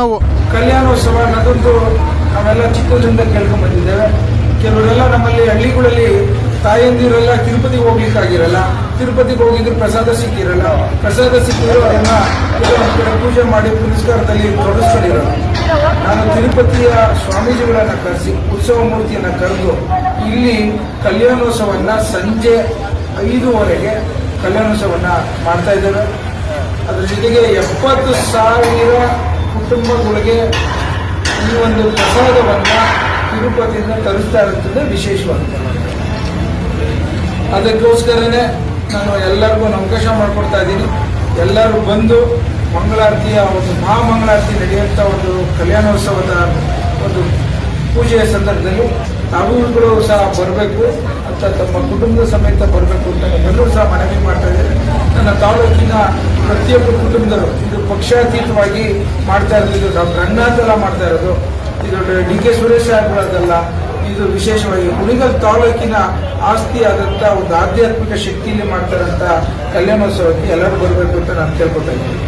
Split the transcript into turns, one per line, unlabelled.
ನಾವು.
ಕಲ್ಯಾಣೋತ್ಸವ ಅನ್ನೋದೊಂದು ನಾವೆಲ್ಲ ಚಿಕ್ಕದ್ರಿಂದ ಕೇಳ್ಕೊಂಡ್ ಬಂದಿದ್ದೇವೆ. ಕೆಲವರೆಲ್ಲ ನಮ್ಮಲ್ಲಿ ಹಳ್ಳಿಗಳಲ್ಲಿ ತಾಯಂದಿರೆಲ್ಲ ತಿರುಪತಿಗೆ ಹೋಗ್ಲಿಕ್ಕಾಗಿರಲ್ಲ, ತಿರುಪತಿಗೆ ಹೋಗಿದ್ರು ಪ್ರಸಾದ ಸಿಕ್ಕಿರಲ್ಲ, ಪ್ರಸಾದ ಸಿಕ್ಕಿದ್ರು ಅದನ್ನ ಕೆಲವೊಂದು ಕಡೆ ಪೂಜೆ ಮಾಡಿ ಪುರಸ್ಕಾರದಲ್ಲಿ ತೊಡಗಿಸ್ಕೊಂಡಿರಲ್ಲ. ನಾನು ತಿರುಪತಿಯ ಸ್ವಾಮೀಜಿಗಳನ್ನ ಕರೆಸಿ ಉತ್ಸವ ಮೂರ್ತಿಯನ್ನ ಕರೆದು ಇಲ್ಲಿ ಕಲ್ಯಾಣೋತ್ಸವನ್ನ ಸಂಜೆ 5:30ಗೆ ಕಲ್ಯಾಣೋತ್ಸವನ್ನ ಮಾಡ್ತಾ ಇದ್ದೇವೆ. ಅದ್ರ ಜೊತೆಗೆ 70,000 ಕುಟುಂಬಗಳಿಗೆ ಈ ಒಂದು ಪ್ರಸಾದವನ್ನ ತಿರುಪತಿಯಿಂದ ತರಿಸ್ತಾ ಇರುತ್ತದೆ ವಿಶೇಷವಾಗಿದೆ. ಅದಕ್ಕೋಸ್ಕರನೇ ನಾನು ಎಲ್ಲರಿಗೂ ಅವಕಾಶ ಮಾಡಿಕೊಡ್ತಾ ಇದ್ದೀನಿ. ಎಲ್ಲರೂ ಬಂದು ಮಂಗಳಾರತಿಯ ಒಂದು ಮಹಾಮಂಗಳಾರತಿ ನಡೆಯುವಂಥ ಒಂದು ಕಲ್ಯಾಣೋತ್ಸವದ ಒಂದು ಪೂಜೆಯ ಸಂದರ್ಭದಲ್ಲಿ ತಾವುಗಳು ಸಹ ಬರಬೇಕು ಅಂತ, ತಮ್ಮ ಕುಟುಂಬದ ಸಮೇತ ಬರಬೇಕು ಅಂತ ಎಲ್ಲರೂ ಸಹ ಮನವಿ ಮಾಡ್ತಾ ಇದ್ದಾರೆ. ನನ್ನ ತಾಲೂಕಿನ ಪ್ರತಿಯೊಬ್ಬ ಕುಟುಂಬದವರು ಇದು ಪಕ್ಷಾತೀತವಾಗಿ ಮಾಡ್ತಾ ಇರೋದು. ಇದು ಡಾಕ್ಟರ್ ರಂಗನಾಥ್ ಮಾಡ್ತಾ ಇರೋದು, ಇದು ಡಿ ಕೆ ಸುರೇಶ್ ಸಾಹೇಬ್ರದಲ್ಲ. ಇದು ವಿಶೇಷವಾಗಿ ಕುಣಿಗಲ್ ತಾಲೂಕಿನ ಆಸ್ತಿ ಆದಂಥ ಒಂದು ಆಧ್ಯಾತ್ಮಿಕ ಶಕ್ತಿಯಲ್ಲಿ ಮಾಡ್ತಾರಂತ ಕಲ್ಯಾಣೋತ್ಸವಕ್ಕೆ ಎಲ್ಲರೂ ಬರಬೇಕು ಅಂತ ನಾನು ಕೇಳ್ಕೊತಾ ಇದ್ದೀನಿ.